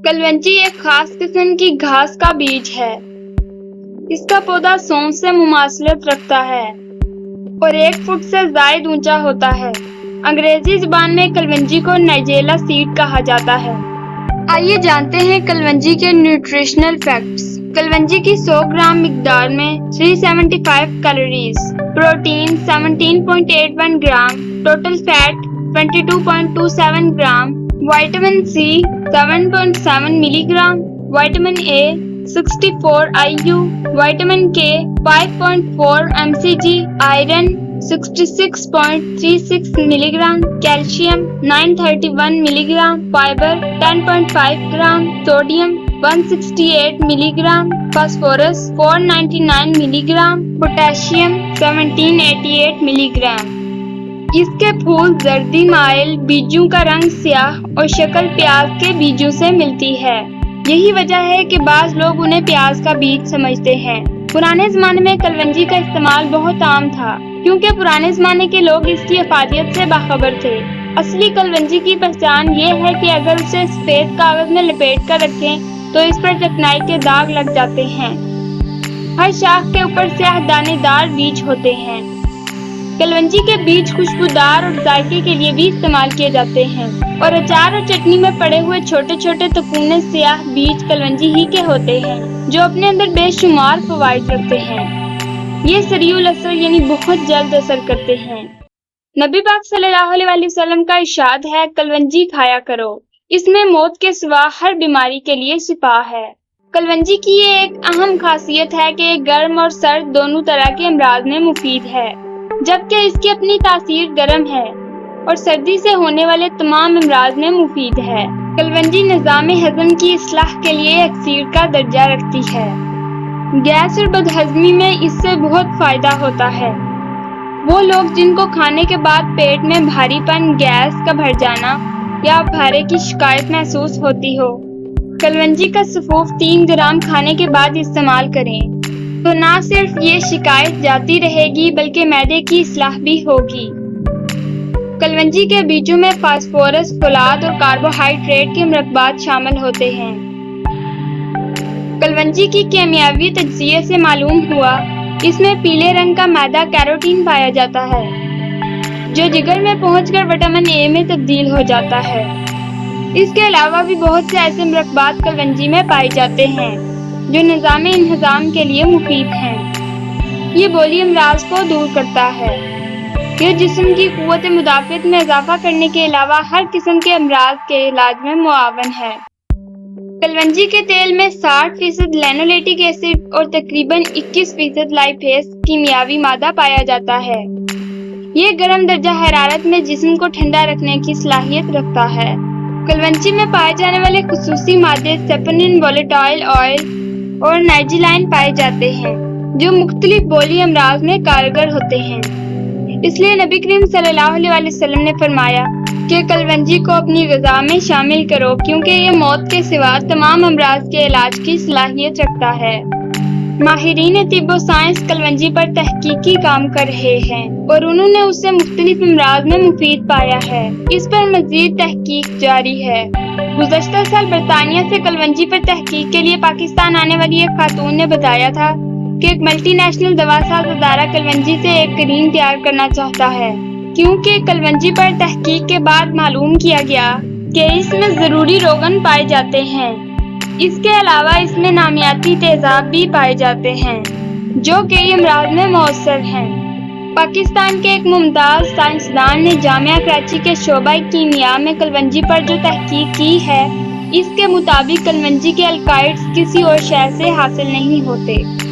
कलवंजी एक खास किस्म की घास का बीज है। इसका पौधा सोंस से मुमासलत रखता है और 1 फुट से ज्यादा ऊंचा होता है। अंग्रेजी जुबान में कलवंजी को नाइजेला सीड कहा जाता है। आइए जानते हैं कलवंजी के न्यूट्रिशनल फैक्ट्स। कलवंजी की 100 ग्राम मिकदार में 375 calories, protein 17.81 gram, total fat 22.27 gram, vitamin C 7.7 milligram, vitamin A 64 IU, vitamin K 5.4 mcg, iron 66.36 milligram, calcium 931 milligram, fibre 10.5 gram, sodium 168 milligram, phosphorus 499 milligram, potassium 1788 milligram. इसके फूल जर्दी माइल, बीजों का रंग स्याह और शक्ल प्याज के बीजों से मिलती है। यही वजह है कि बाज़ लोग उन्हें प्याज का बीज समझते हैं। पुराने जमाने में कलवंजी का इस्तेमाल बहुत आम था, क्योंकि पुराने जमाने के लोग इसकी अफादियत से बाखबर थे। असली कलवंजी की पहचान ये है कि अगर उसे सफेद कागज में लपेट कर रखें तो इस पर चकनाई के दाग लग जाते हैं। हर शाख के ऊपर स्याह दानेदार बीज होते हैं। कलवंजी के बीज खुशबूदार और जायके के लिए भी इस्तेमाल किए जाते हैं और अचार और चटनी में पड़े हुए छोटे छोटे तकूने स्याह बीज कलवंजी ही के होते हैं, जो अपने अंदर बेशुमार फवाइद रखते हैं। ये सरीउल असर यानी बहुत जल्द असर करते हैं। नबी पाक सल्लल्लाहु अलैहि वसल्लम का इरशाद है, कलवंजी खाया करो, इसमें मौत के सिवा हर बीमारी के लिए शिफा है। कलवंजी की ये एक अहम खासियत है कि गर्म और सर्द दोनों तरह के अमराज में मुफीद है, जबकि इसकी अपनी तासीर गर्म है और सर्दी से होने वाले तमाम अमराज में मुफीद है। कलवंजी निज़ाम हज़म की इस्लाह के लिए अक्सीर का दर्जा रखती है। गैस और बदहज़मी में इससे बहुत फायदा होता है। वो लोग जिनको खाने के बाद पेट में भारीपन, गैस का भर जाना या भारे की शिकायत महसूस होती हो, कलवंजी का सफूफ 3 ग्राम खाने के बाद इस्तेमाल करें तो ना सिर्फ ये शिकायत जाती रहेगी बल्कि मैदे की इस्लाह भी होगी। कलवंजी के बीजों में फास्फोरस, फौलाद और कार्बोहाइड्रेट के मरकबात शामिल होते हैं। कलवंजी की केमियावी तज्ज़िये से मालूम हुआ, इसमें पीले रंग का मैदा कैरोटीन पाया जाता है, जो जिगर में पहुंचकर विटामिन ए में तब्दील हो जाता है। इसके अलावा भी बहुत से ऐसे मरकबात कलवंजी में पाए जाते हैं जो निज़ाम इंहज़ाम के लिए मुफीद हैं। ये बोली अमराज को दूर करता है। ये जिस्म की कुव्वत मुदाफ़ियत में इजाफा करने के अलावा हर किस्म के अमराज के इलाज में मुआवन है। कलवंजी के तेल में 60% लेनोलेटिक एसिड और तकरीबन 21% लाइपेस कीमियावी मादा पाया जाता है। ये गर्म दर्जा हरारत में जिस्म को ठंडा रखने की सलाहियत रखता है। कलवंजी में पाए जाने वाले खुसूसी मादे सेपनिन, वोलेटाइल ऑयल और नाइजिलाइन पाए जाते हैं, जो मुख्तलिफ बोली अमराज में कारगर होते हैं। इसलिए नबी करीम सल्लल्लाहु अलैहि वसल्लम ने फरमाया कि कलवंजी को अपनी ग़िज़ा में शामिल करो, क्योंकि ये मौत के सिवा तमाम अमराज के इलाज की सलाहियत रखता है। माहिरीन तिब्ब व साइंस कलवंजी पर तहकीकी काम कर रहे हैं और उन्होंने उसे मुख्तलिफ अमराज में मुफीद पाया है। इस पर मज़ीद तहकीक जारी है। गुज़श्ता साल बरतानिया से कलवंजी पर तहकीक के लिए पाकिस्तान आने वाली एक खातून ने बताया था कि एक मल्टीनेशनल दवासाज अदारा कलवंजी से एक क्रीम तैयार करना चाहता है, क्योंकि कलवंजी पर तहकीक के बाद मालूम किया गया कि इसमें ज़रूरी रोगन पाए जाते हैं। इसके अलावा इसमें नामियाती तेज़ाब भी पाए जाते हैं, जो कई अमराज में मौसर हैं। पाकिस्तान के एक मुमताज़ साइंसदान ने जामिया कराची के शोबा कीमिया में कलवंजी पर जो तहकीक की है, इसके मुताबिक कलवंजी के अल्काइड्स किसी और शय से हासिल नहीं होते।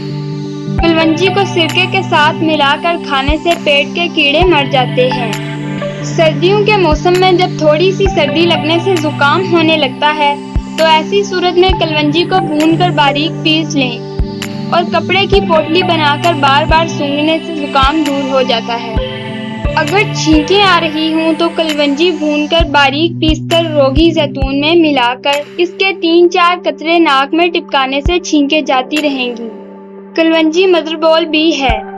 कलवंजी को सिरके के साथ मिलाकर खाने से पेट के कीड़े मर जाते हैं। सर्दियों के मौसम में जब थोड़ी सी सर्दी लगने से जुकाम होने लगता है, तो ऐसी सूरत में कलवंजी को भूनकर बारीक पीस लें और कपड़े की पोटली बनाकर बार बार सूंघने से जुकाम दूर हो जाता है। अगर छींकें आ रही हों तो कलवंजी भूनकर बारीक पीसकर रोगी जैतून में मिलाकर इसके 3-4 कतरे नाक में टिपकाने से छींकें जाती रहेंगी। कलवंजी मदरबोल भी है।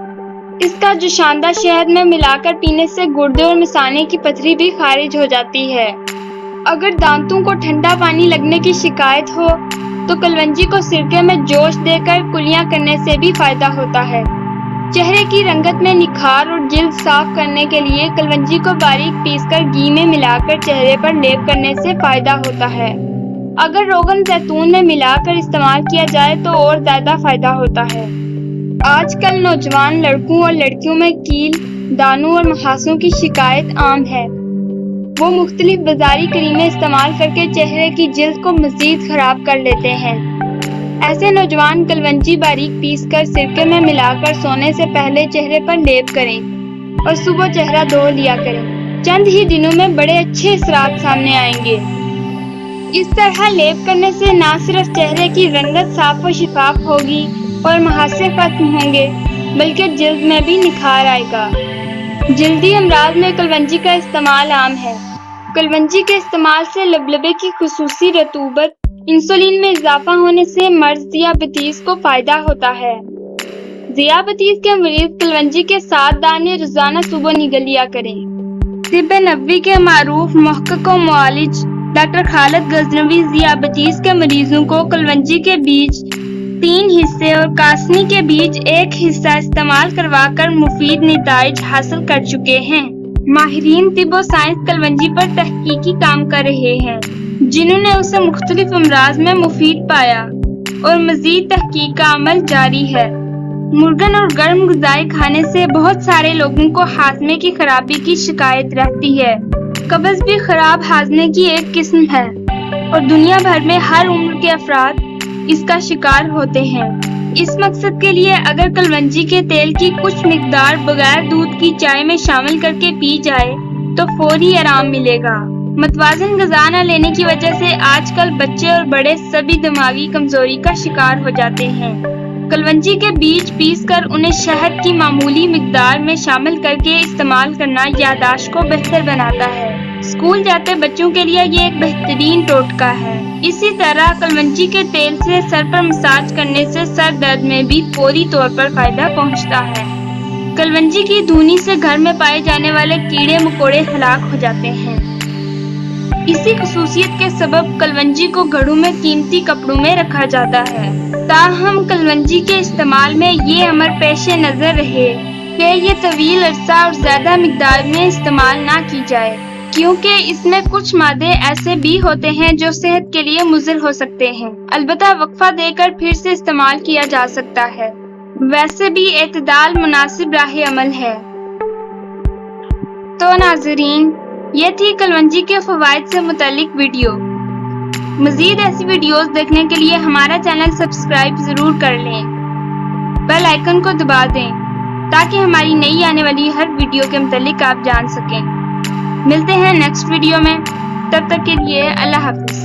इसका जोशांदा शहद में मिलाकर पीने से गुर्दे और मिसाने की पथरी भी खारिज हो जाती है। اگر دانتوں کو ٹھنڈا پانی لگنے کی شکایت ہو تو کلونجی کو سرکے میں جوش دے کر کلیاں کرنے سے بھی فائدہ ہوتا ہے۔ چہرے کی رنگت میں نکھار اور جلد صاف کرنے کے لیے کلونجی کو باریک پیس کر گھی میں ملا کر چہرے پر لیپ کرنے سے فائدہ ہوتا ہے۔ اگر روغن زیتون میں ملا کر استعمال کیا جائے تو اور زیادہ فائدہ ہوتا ہے۔ آج کل نوجوان لڑکوں اور لڑکیوں میں کیل، دانوں اور محاسوں کی شکایت عام ہے۔ وہ مختلف بازاری کریمیں استعمال کر کے چہرے کی جلد کو مزید خراب کر لیتے ہیں۔ ایسے نوجوان کلونجی باریک پیس کر سرکے میں ملا کر سونے سے پہلے چہرے پر لیپ کریں اور صبح چہرہ دھو لیا کریں۔ چند ہی دنوں میں بڑے اچھے اثرات سامنے آئیں گے۔ اس طرح لیپ کرنے سے نہ صرف چہرے کی رنگت صاف و شفاف ہوگی اور محاسے ختم ہوں گے بلکہ جلد میں بھی نکھار آئے گا۔ جلدی امراض میں کلونجی کا استعمال عام ہے۔ کلونجی کے استعمال سے لبلبے کی خصوصی رطوبت، انسولین میں اضافہ ہونے سے مرض ذیابیطس کو فائدہ ہوتا ہے۔ ذیابیطس کے مریض کلونجی کے 7 دانے روزانہ صبح نگل لیا کریں۔ طب نبوی کے معروف محقق و معالج ڈاکٹر خالد غزنوی ذیابیطس کے مریضوں کو کلونجی کے بیج 3 حصے اور کاسنی کے بیج 1 حصہ استعمال کروا کر مفید نتائج حاصل کر چکے ہیں۔ ماہرین طب و سائنس کلونجی پر تحقیقی کام کر رہے ہیں جنہوں نے اسے مختلف امراض میں مفید پایا اور مزید تحقیق کا عمل جاری ہے۔ مرغن اور گرم غذائیں کھانے سے بہت سارے لوگوں کو ہاضمے کی خرابی کی شکایت رہتی ہے۔ قبض بھی خراب ہاضمے کی ایک قسم ہے اور دنیا بھر میں ہر عمر کے افراد اس کا شکار ہوتے ہیں۔ اس مقصد کے لیے اگر کلونجی کے تیل کی کچھ مقدار بغیر دودھ کی چائے میں شامل کر کے پی جائے تو فوری آرام ملے گا۔ متوازن غذا نہ لینے کی وجہ سے آج کل بچے اور بڑے سبھی دماغی کمزوری کا شکار ہو جاتے ہیں۔ کلونجی کے بیج پیس کر انہیں شہد کی معمولی مقدار میں شامل کر کے استعمال کرنا یادداشت کو بہتر بناتا ہے۔ اسکول جاتے بچوں کے لیے یہ ایک بہترین ٹوٹکا ہے۔ اسی طرح کلونجی کے تیل سے سر پر مساج کرنے سے سر درد میں بھی فوری طور پر فائدہ پہنچتا ہے۔ کلونجی کی دھونی سے گھر میں پائے جانے والے کیڑے مکوڑے ہلاک ہو جاتے ہیں۔ اسی خصوصیت کے سبب کلونجی کو گھڑوں میں قیمتی کپڑوں میں رکھا جاتا ہے۔ تاہم کلونجی کے استعمال میں یہ امر پیش نظر رہے کہ یہ طویل عرصہ اور زیادہ مقدار میں استعمال نہ کی جائے، کیونکہ اس میں کچھ مادے ایسے بھی ہوتے ہیں جو صحت کے لیے مضر ہو سکتے ہیں۔ البتہ وقفہ دے کر پھر سے استعمال کیا جا سکتا ہے۔ ویسے بھی اعتدال مناسب راہ عمل ہے۔ تو ناظرین، یہ تھی کلونجی کے فوائد سے متعلق ویڈیو۔ مزید ایسی ویڈیوز دیکھنے کے لیے ہمارا چینل سبسکرائب ضرور کر لیں۔ بیل آئیکن کو دبا دیں تاکہ ہماری نئی آنے والی ہر ویڈیو کے متعلق آپ جان سکیں۔ ملتے ہیں نیکسٹ ویڈیو میں، تب تک کے لیے اللہ حافظ۔